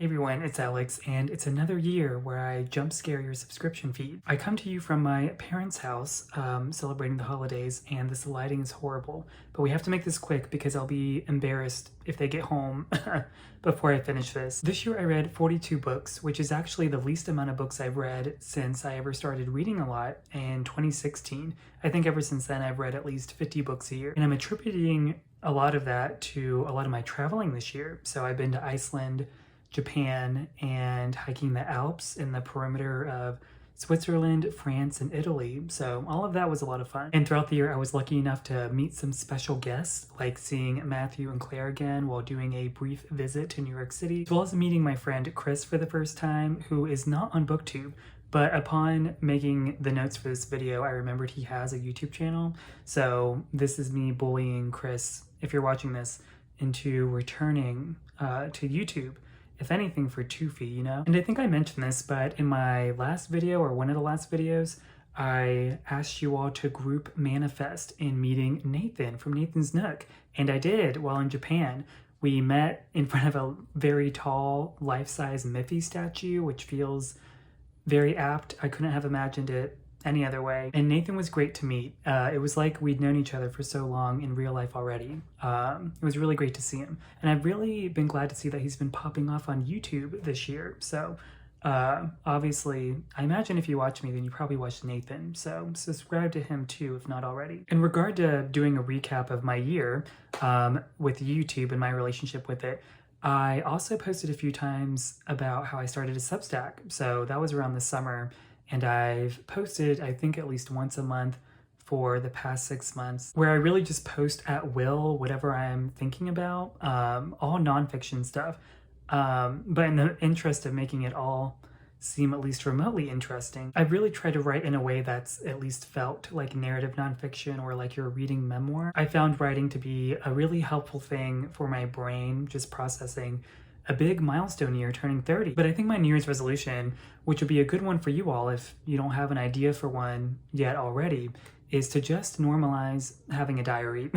Hey everyone, it's Alex, and it's another year where I jump scare your subscription feed. I come to you from my parents' house, celebrating the holidays, and this lighting is horrible. But we have to make this quick because I'll be embarrassed if they get home before I finish this. This year I read 42 books, which is actually the least amount of books I've read since I ever started reading a lot in 2016. I think ever since then I've read at least 50 books a year, and I'm attributing a lot of that to a lot of my traveling this year. So I've been to Iceland, Japan, and hiking the Alps in the perimeter of Switzerland, France, and Italy. So all of that was a lot of fun. And throughout the year, I was lucky enough to meet some special guests, like seeing Matthew and Claire again while doing a brief visit to New York City, as well as meeting my friend Chris for the first time, who is not on BookTube. But upon making the notes for this video, I remembered he has a YouTube channel. So this is me bullying Chris, if you're watching this, into returning to YouTube, if anything, for 2 feet, you know? And I think I mentioned this, but in my last video, or one of the last videos, I asked you all to group manifest in meeting Nathan from Nathan's Nook. And I did while in Japan. We met in front of a very tall, life-size Miffy statue, which feels very apt. I couldn't have imagined it any other way. And Nathan was great to meet. It was like we'd known each other for so long in real life already. It was really great to see him. And I've really been glad to see that he's been popping off on YouTube this year. So obviously, I imagine if you watch me, then you probably watched Nathan. So subscribe to him too, if not already. In regard to doing a recap of my year with YouTube and my relationship with it, I also posted a few times about how I started a Substack. So that was around the summer. And I've posted, I think, at least once a month for the past 6 months, where I really just post at will whatever I'm thinking about, all nonfiction stuff. But in the interest of making it all seem at least remotely interesting, I've really tried to write in a way that's at least felt like narrative nonfiction or like you're reading memoir. I found writing to be a really helpful thing for my brain, just processing a big milestone year, turning 30. But I think my New Year's resolution, which would be a good one for you all if you don't have an idea for one yet already, is to just normalize having a diary.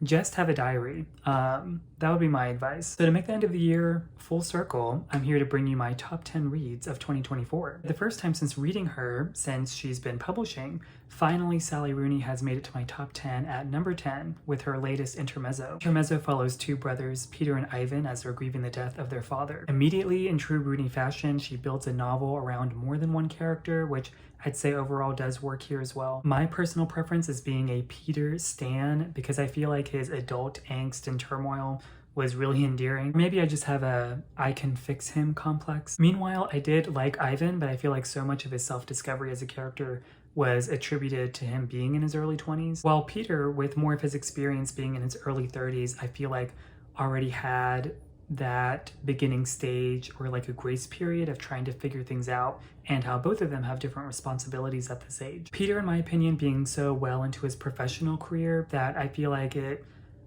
Just have a diary. That would be my advice. So to make the end of the year full circle, I'm here to bring you my top 10 reads of 2024. The first time since reading her, since she's been publishing, finally Sally Rooney has made it to my top 10 at number 10 with her latest Intermezzo. Intermezzo follows two brothers, Peter and Ivan, as they're grieving the death of their father. Immediately, in true Rooney fashion, she builds a novel around more than one character, which I'd say overall does work here as well. My personal preference is being a Peter stan because I feel like his adult angst and turmoil was really endearing. Maybe I just have a I can fix him complex. Meanwhile, I did like Ivan, but I feel like so much of his self-discovery as a character was attributed to him being in his early 20s. While Peter, with more of his experience being in his early 30s, I feel like already had that beginning stage or like a grace period of trying to figure things out, and how both of them have different responsibilities at this age. Peter, in my opinion, being so well into his professional career that I feel like it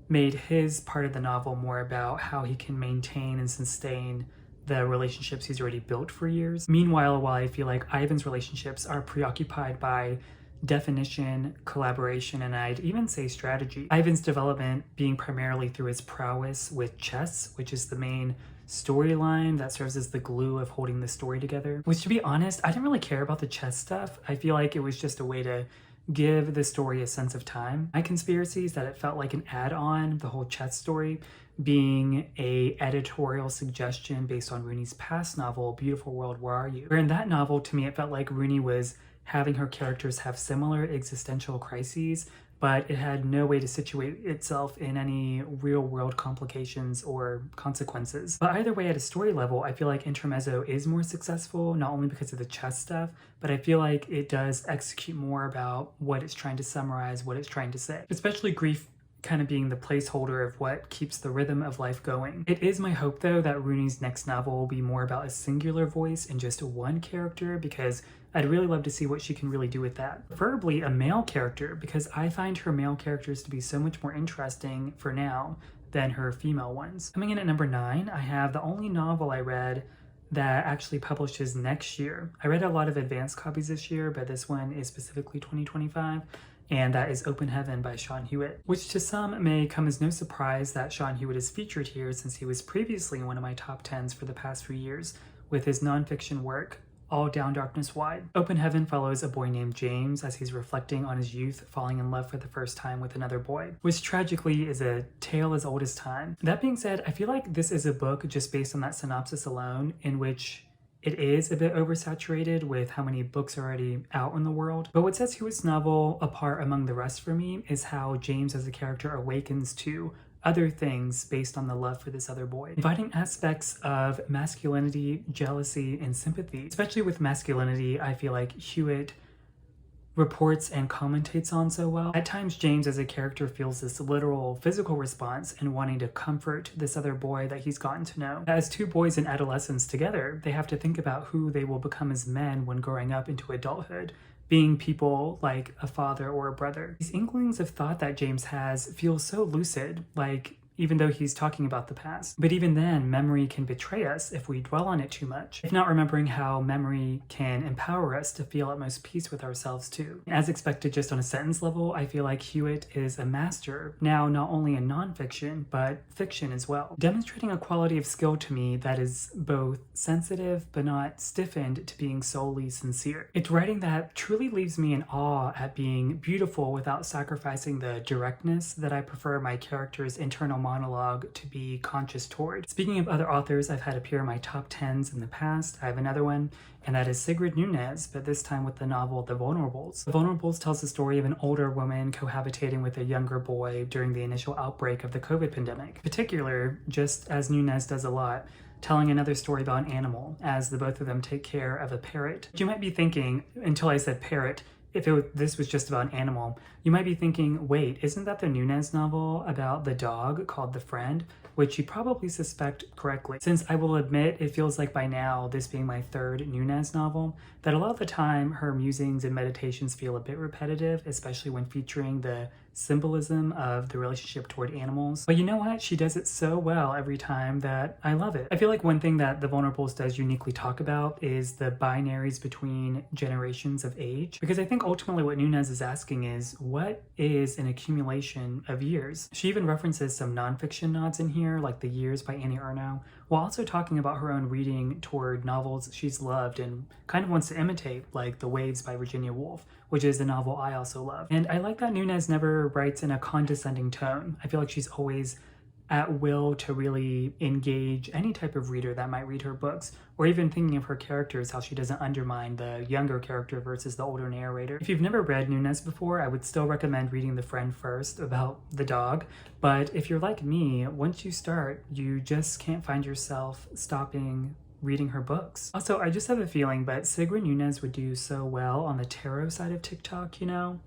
made his part of the novel more about how he can maintain and sustain the relationships he's already built for years. Meanwhile, while I feel like Ivan's relationships are preoccupied by definition, collaboration, and I'd even say strategy. Ivan's development being primarily through his prowess with chess, which is the main storyline that serves as the glue of holding the story together. Which, to be honest, I didn't really care about the chess stuff. I feel like it was just a way to give the story a sense of time. My conspiracy is that it felt like an add-on, the whole chess story being a editorial suggestion based on Rooney's past novel, Beautiful World, Where Are You? Where in that novel, to me, it felt like Rooney was having her characters have similar existential crises, but it had no way to situate itself in any real-world complications or consequences. But either way, at a story level, I feel like Intermezzo is more successful, not only because of the chess stuff, but I feel like it does execute more about what it's trying to summarize, what it's trying to say. Especially grief kind of being the placeholder of what keeps the rhythm of life going. It is my hope, though, that Rooney's next novel will be more about a singular voice and just one character, because I'd really love to see what she can really do with that. Preferably a male character, because I find her male characters to be so much more interesting for now than her female ones. Coming in at number 9, I have the only novel I read that actually publishes next year. I read a lot of advanced copies this year, but this one is specifically 2025. and that is Open Heaven by Seán Hewitt, which to some may come as no surprise that Seán Hewitt is featured here since he was previously in one of my top 10s for the past few years with his nonfiction work, All Down Darkness Wide. Open Heaven follows a boy named James as he's reflecting on his youth falling in love for the first time with another boy, which tragically is a tale as old as time. That being said, I feel like this is a book just based on that synopsis alone in which it is a bit oversaturated with how many books are already out in the world. But what sets Hewitt's novel apart among the rest for me is how James as a character awakens to other things based on the love for this other boy, inviting aspects of masculinity, jealousy, and sympathy. Especially with masculinity, I feel like Hewitt reports and commentates on so well. At times, James as a character feels this literal physical response in wanting to comfort this other boy that he's gotten to know. As two boys in adolescence together, they have to think about who they will become as men when growing up into adulthood, being people like a father or a brother. These inklings of thought that James has feel so lucid, like even though he's talking about the past. But even then, memory can betray us if we dwell on it too much, if not remembering how memory can empower us to feel at most peace with ourselves too. As expected, just on a sentence level, I feel like Hewitt is a master, now not only in nonfiction, but fiction as well, demonstrating a quality of skill to me that is both sensitive but not stiffened to being solely sincere. It's writing that truly leaves me in awe at being beautiful without sacrificing the directness that I prefer my character's internal monologue to be conscious toward. Speaking of other authors I've had appear in my top 10s in the past, I have another one, and that is Sigrid Nunez, but this time with the novel The Vulnerables. The Vulnerables tells the story of an older woman cohabitating with a younger boy during the initial outbreak of the COVID pandemic. In particular, just as Nunez does a lot, telling another story about an animal, as the both of them take care of a parrot. You might be thinking, until I said parrot, if this was just about an animal, you might be thinking, wait, isn't that the Nunez novel about the dog called The Friend? Which you probably suspect correctly, since I will admit it feels like by now, this being my third Nunez novel, that a lot of the time her musings and meditations feel a bit repetitive, especially when featuring the symbolism of the relationship toward animals. But you know what? She does it so well every time that I love it. I feel like one thing that The Vulnerables does uniquely talk about is the binaries between generations of age, because I think ultimately what Nunez is asking is, what is an accumulation of years? She even references some nonfiction nods in here, like The Years by Annie Ernaux, while also talking about her own reading toward novels she's loved and kind of wants to imitate, like The Waves by Virginia Woolf, which is a novel I also love. And I like that Nunez never writes in a condescending tone. I feel like she's always at will to really engage any type of reader that might read her books, or even thinking of her characters, how she doesn't undermine the younger character versus the older narrator. If you've never read Nunez before, I would still recommend reading The Friend first about the dog, but if you're like me, once you start, you just can't find yourself stopping reading her books. Also, I just have a feeling, but Sigrid Nunez would do so well on the tarot side of TikTok, you know?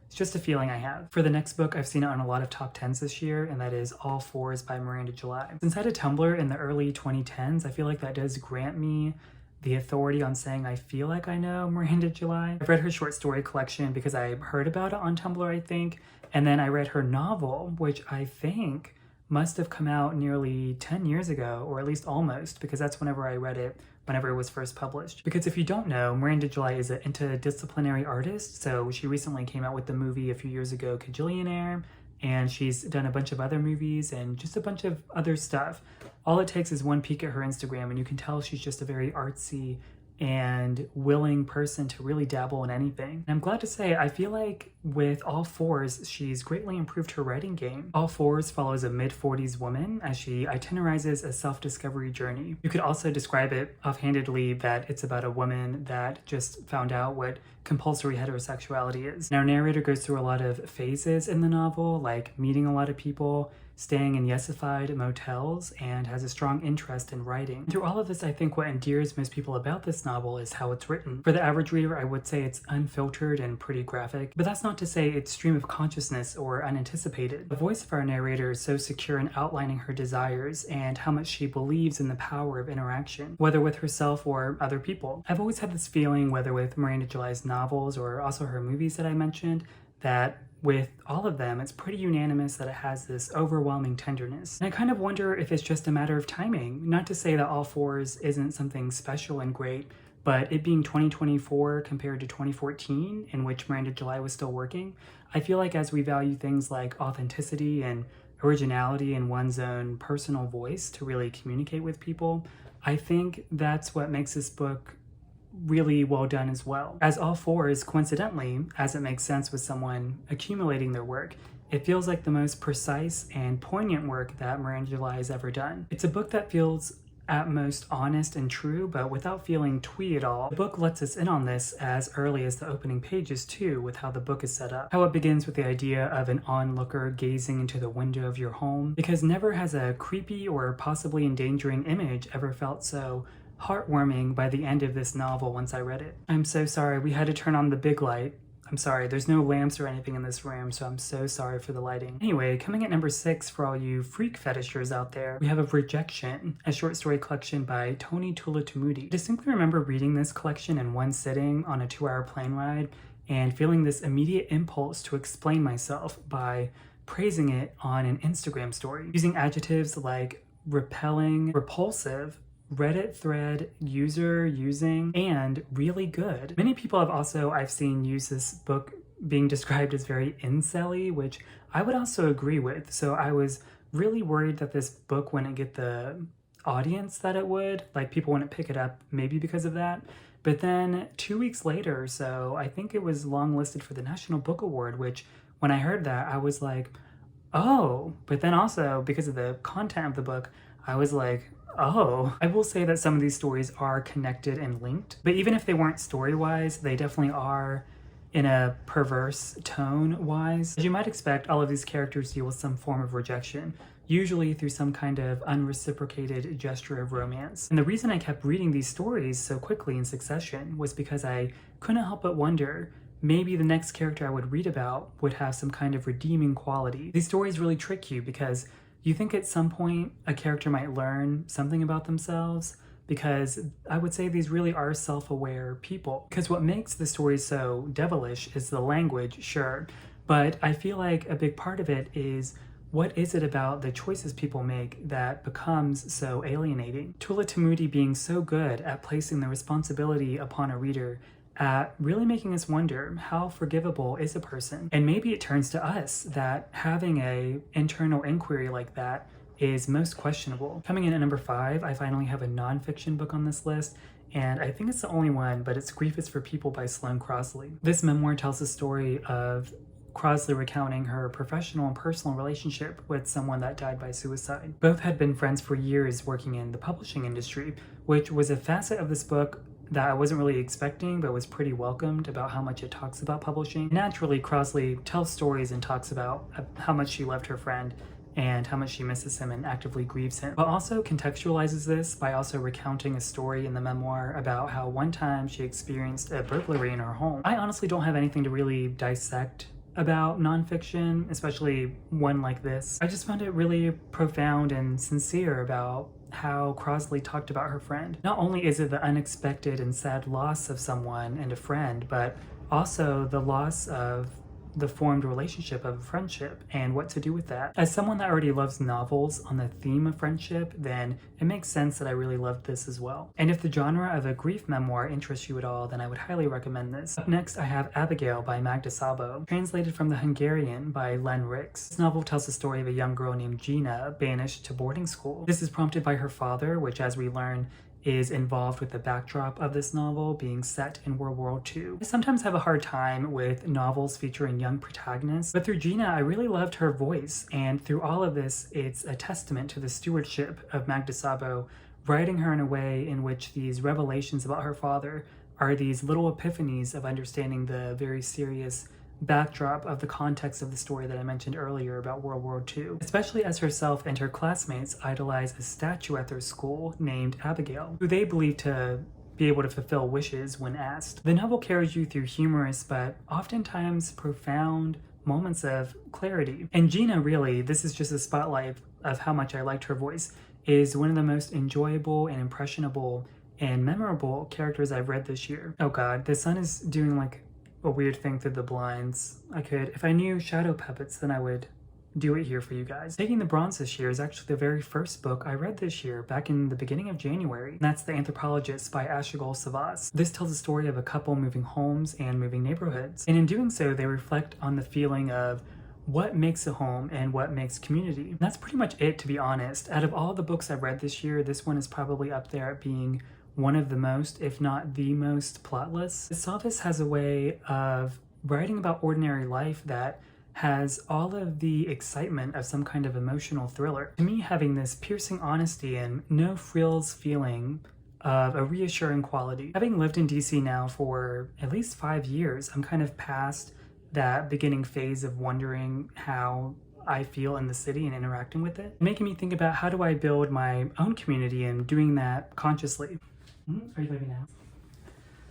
It's just a feeling I have. For the next book, I've seen it on a lot of top 10s this year, and that is All Fours by Miranda July. Since I had a Tumblr in the early 2010s, I feel like that does grant me the authority on saying I feel like I know Miranda July. I've read her short story collection because I heard about it on Tumblr, I think, and then I read her novel, which I think must have come out nearly 10 years ago, or at least almost, because that's whenever I read it, whenever it was first published. Because if you don't know, Miranda July is an interdisciplinary artist, so she recently came out with the movie a few years ago, Kajillionaire, and she's done a bunch of other movies and just a bunch of other stuff. All it takes is one peek at her Instagram and you can tell she's just a very artsy and willing person to really dabble in anything. And I'm glad to say, I feel like with All Fours, she's greatly improved her writing game. All Fours follows a mid-40s woman as she itinerizes a self-discovery journey. You could also describe it offhandedly that it's about a woman that just found out what compulsory heterosexuality is. And our narrator goes through a lot of phases in the novel, like meeting a lot of people, staying in yesified motels, and has a strong interest in writing. Through all of this, I think what endears most people about this novel is how it's written. For the average reader, I would say it's unfiltered and pretty graphic, but that's not to say it's stream of consciousness or unanticipated. The voice of our narrator is so secure in outlining her desires and how much she believes in the power of interaction, whether with herself or other people. I've always had this feeling, whether with Miranda July's novels or also her movies that I mentioned, that with all of them, it's pretty unanimous that it has this overwhelming tenderness. And I kind of wonder if it's just a matter of timing. Not to say that All Fours isn't something special and great, but it being 2024 compared to 2014, in which Miranda July was still working, I feel like as we value things like authenticity and originality and one's own personal voice to really communicate with people, I think that's what makes this book really well done as well. As all four is coincidentally, as it makes sense with someone accumulating their work, it feels like the most precise and poignant work that Miranda July has ever done. It's a book that feels at most honest and true, but without feeling twee at all. The book lets us in on this as early as the opening pages too, with how the book is set up. How it begins with the idea of an onlooker gazing into the window of your home, because never has a creepy or possibly endangering image ever felt so heartwarming by the end of this novel once I read it. I'm so sorry, we had to turn on the big light. I'm sorry, there's no lamps or anything in this room, so I'm so sorry for the lighting. Anyway, coming at number 6 for all you freak fetishers out there, we have of Rejection, a short story collection by Tony Tulathimutte. I distinctly remember reading this collection in one sitting on a 2-hour plane ride and feeling this immediate impulse to explain myself by praising it on an Instagram story, using adjectives like repelling, repulsive, Reddit thread, user, using, and really good. Many people have also, I've seen, use this book being described as very incel-y, which I would also agree with. So I was really worried that this book wouldn't get the audience that it would, like people wouldn't pick it up maybe because of that. But then 2 weeks later or so, I think it was longlisted for the National Book Award, which when I heard that, I was like, oh. But then also because of the content of the book, I was like, oh. I will say that some of these stories are connected and linked, but even if they weren't story-wise, they definitely are in a perverse tone-wise. As you might expect, all of these characters deal with some form of rejection, usually through some kind of unreciprocated gesture of romance. And the reason I kept reading these stories so quickly in succession was because I couldn't help but wonder, maybe the next character I would read about would have some kind of redeeming quality. These stories really trick you because you think at some point a character might learn something about themselves, because I would say these really are self-aware people. Because what makes the story so devilish is the language, sure, but I feel like a big part of it is what is it about the choices people make that becomes so alienating? Tulathimutte being so good at placing the responsibility upon a reader at really making us wonder, how forgivable is a person? And maybe it turns to us that having a internal inquiry like that is most questionable. Coming in at number 5, I finally have a nonfiction book on this list, and I think it's the only one, but it's Grief is for People by Sloan Crosley. This memoir tells the story of Crosley recounting her professional and personal relationship with someone that died by suicide. Both had been friends for years working in the publishing industry, which was a facet of this book that I wasn't really expecting, but was pretty welcomed about how much it talks about publishing. Naturally, Crosley tells stories and talks about how much she loved her friend and how much she misses him and actively grieves him, but also contextualizes this by also recounting a story in the memoir about how one time she experienced a burglary in her home. I honestly don't have anything to really dissect about nonfiction, especially one like this. I just found it really profound and sincere about how Crosley talked about her friend. Not only is it the unexpected and sad loss of someone and a friend, but also the loss of the formed relationship of a friendship and what to do with that. As someone that already loves novels on the theme of friendship, then it makes sense that I really loved this as well. And if the genre of a grief memoir interests you at all, then I would highly recommend this. Up next, I have Abigail by Magda, Szabó, translated from the Hungarian by Len Rix. This novel tells the story of a young girl named Gina banished to boarding school. This is prompted by her father, which, as we learn, is involved with the backdrop of this novel being set in World War II. I sometimes have a hard time with novels featuring young protagonists, but through Gina, I really loved her voice, and through all of this, it's a testament to the stewardship of Magda Szabó, writing her in a way in which these revelations about her father are these little epiphanies of understanding the very serious backdrop of the context of the story that I mentioned earlier about World War II, especially as herself and her classmates idolize a statue at their school named Abigail, who they believe to be able to fulfill wishes when asked. The novel carries you through humorous but oftentimes profound moments of clarity. And Gina, really, this is just a spotlight of how much I liked her voice, is one of the most enjoyable and impressionable and memorable characters I've read this year. Oh god, the sun is doing like a weird thing through the blinds. If I knew shadow puppets, then I would do it here for you guys. Taking the Bronze this year is actually the very first book I read this year, back in the beginning of January. And that's The Anthropologists by Aysegül Savas. This tells the story of a couple moving homes and moving neighborhoods. And in doing so, they reflect on the feeling of what makes a home and what makes community. And that's pretty much it, to be honest. Out of all the books I've read this year, this one is probably up there at being one of the most, if not the most, plotless. Savas has a way of writing about ordinary life that has all of the excitement of some kind of emotional thriller. To me, having this piercing honesty and no frills feeling of a reassuring quality. Having lived in DC now for at least 5 years, I'm kind of past that beginning phase of wondering how I feel in the city and interacting with it, making me think about how do I build my own community and doing that consciously. Are you leaving now?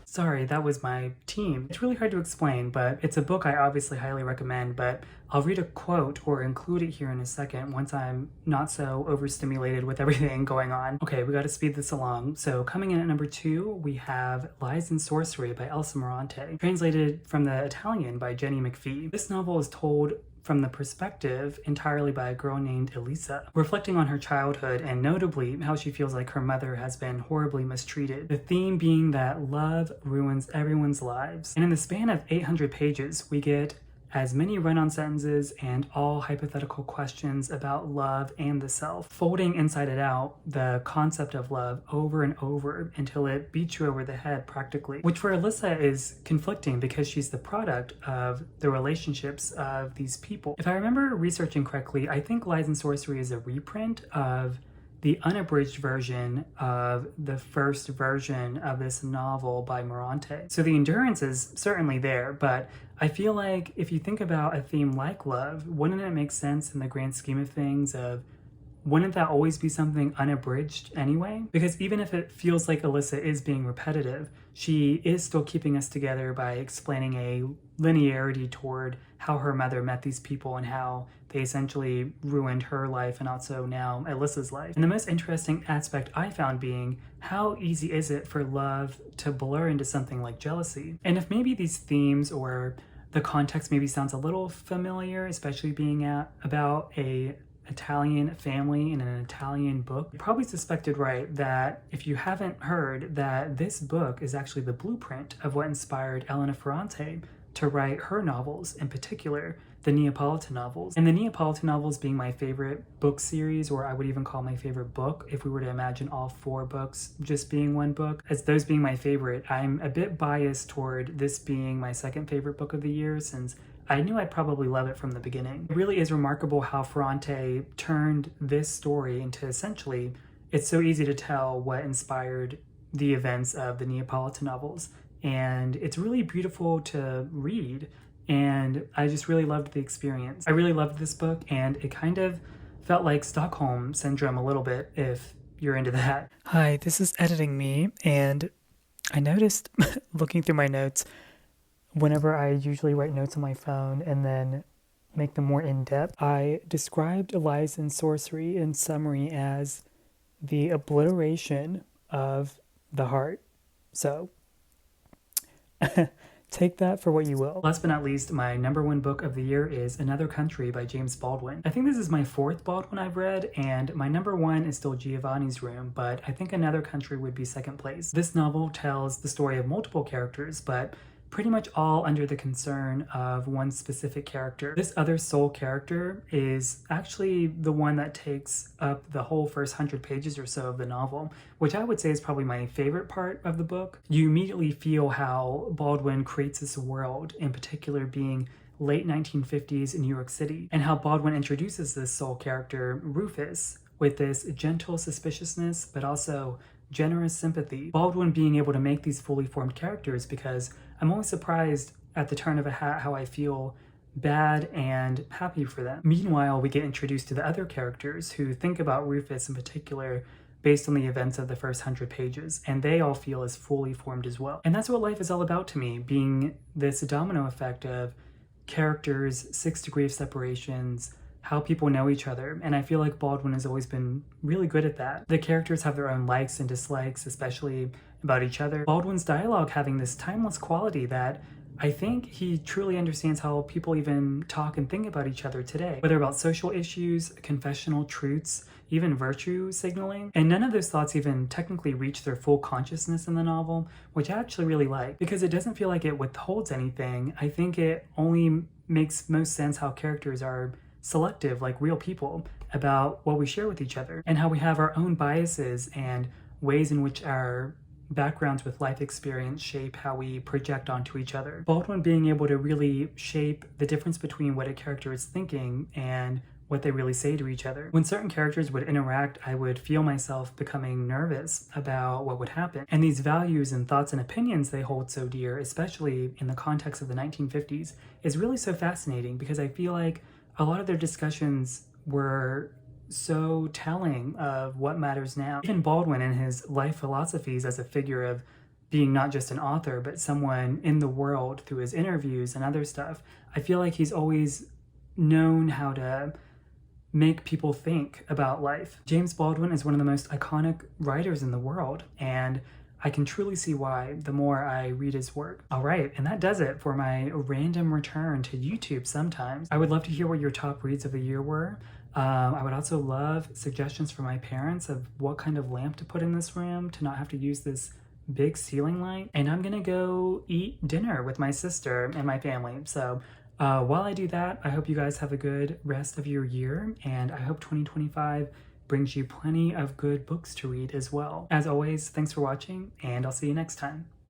Sorry, that was my team. It's really hard to explain, but it's a book I obviously highly recommend, but I'll read a quote or include it here in a second once I'm not so overstimulated with everything going on. Okay, we gotta speed this along. So coming in at number 2, we have Lies and Sorcery by Elsa Morante, translated from the Italian by Jenny McPhee. This novel is told from the perspective entirely by a girl named Elsa, reflecting on her childhood and notably how she feels like her mother has been horribly mistreated. The theme being that love ruins everyone's lives. And in the span of 800 pages, we get as many run-on sentences and all hypothetical questions about love and the self, folding inside it out the concept of love over and over until it beats you over the head practically, which for Elsa is conflicting because she's the product of the relationships of these people. If I remember researching correctly, I think Lies and Sorcery is a reprint of the unabridged version of the first version of this novel by Morante. So the endurance is certainly there, but I feel like if you think about a theme like love, wouldn't it make sense in the grand scheme of things of wouldn't that always be something unabridged anyway? Because even if it feels like Elsa is being repetitive, she is still keeping us together by explaining a linearity toward how her mother met these people and how they essentially ruined her life and also now Alyssa's life. And the most interesting aspect I found being how easy is it for love to blur into something like jealousy? And if maybe these themes or the context maybe sounds a little familiar, especially being about a Italian family in an Italian book, you probably suspected right that if you haven't heard that this book is actually the blueprint of what inspired Elena Ferrante to write her novels, in particular the Neapolitan novels. And the Neapolitan novels being my favorite book series, or I would even call my favorite book if we were to imagine all 4 books just being one book. As those being my favorite, I'm a bit biased toward this being my second favorite book of the year since I knew I'd probably love it from the beginning. It really is remarkable how Ferrante turned this story into essentially, it's so easy to tell what inspired the events of the Neapolitan novels. And it's really beautiful to read. And I just really loved the experience. I really loved this book and it kind of felt like Stockholm Syndrome a little bit if you're into that. Hi, this is editing me and I noticed looking through my notes whenever I usually write notes on my phone and then make them more in-depth, I described Lies and Sorcery in summary as the obliteration of the heart. So, take that for what you will. Last but not least, my number 1 book of the year is Another Country by James Baldwin. I think this is my 4th Baldwin I've read, and my number 1 is still Giovanni's Room, but I think Another Country would be second place. This novel tells the story of multiple characters, but pretty much all under the concern of one specific character. This other sole character is actually the one that takes up the whole first 100 pages or so of the novel, which I would say is probably my favorite part of the book. You immediately feel how Baldwin creates this world, in particular being late 1950s in New York City, and how Baldwin introduces this sole character, Rufus, with this gentle suspiciousness, but also generous sympathy. Baldwin being able to make these fully formed characters because I'm always surprised at the turn of a hat how I feel bad and happy for them. Meanwhile, we get introduced to the other characters who think about Rufus in particular based on the events of the first 100 pages, and they all feel as fully formed as well. And that's what life is all about to me, being this domino effect of characters, 6 degree of separations, how people know each other, and I feel like Baldwin has always been really good at that. The characters have their own likes and dislikes, especially about each other. Baldwin's dialogue having this timeless quality that I think he truly understands how people even talk and think about each other today, whether about social issues, confessional truths, even virtue signaling. And none of those thoughts even technically reach their full consciousness in the novel, which I actually really like, because it doesn't feel like it withholds anything. I think it only makes most sense how characters are selective, like real people, about what we share with each other, and how we have our own biases and ways in which our backgrounds with life experience shape how we project onto each other. Baldwin being able to really shape the difference between what a character is thinking and what they really say to each other. When certain characters would interact, I would feel myself becoming nervous about what would happen. And these values and thoughts and opinions they hold so dear, especially in the context of the 1950s, is really so fascinating, because I feel like a lot of their discussions were so telling of what matters now. Even Baldwin and his life philosophies as a figure of being not just an author, but someone in the world through his interviews and other stuff, I feel like he's always known how to make people think about life. James Baldwin is one of the most iconic writers in the world, and I can truly see why the more I read his work. All right, and that does it for my random return to YouTube sometimes. I would love to hear what your top reads of the year were. I would also love suggestions from my parents of what kind of lamp to put in this room to not have to use this big ceiling light. And I'm gonna go eat dinner with my sister and my family. So while I do that, I hope you guys have a good rest of your year, and I hope 2025 brings you plenty of good books to read as well. As always, thanks for watching, and I'll see you next time.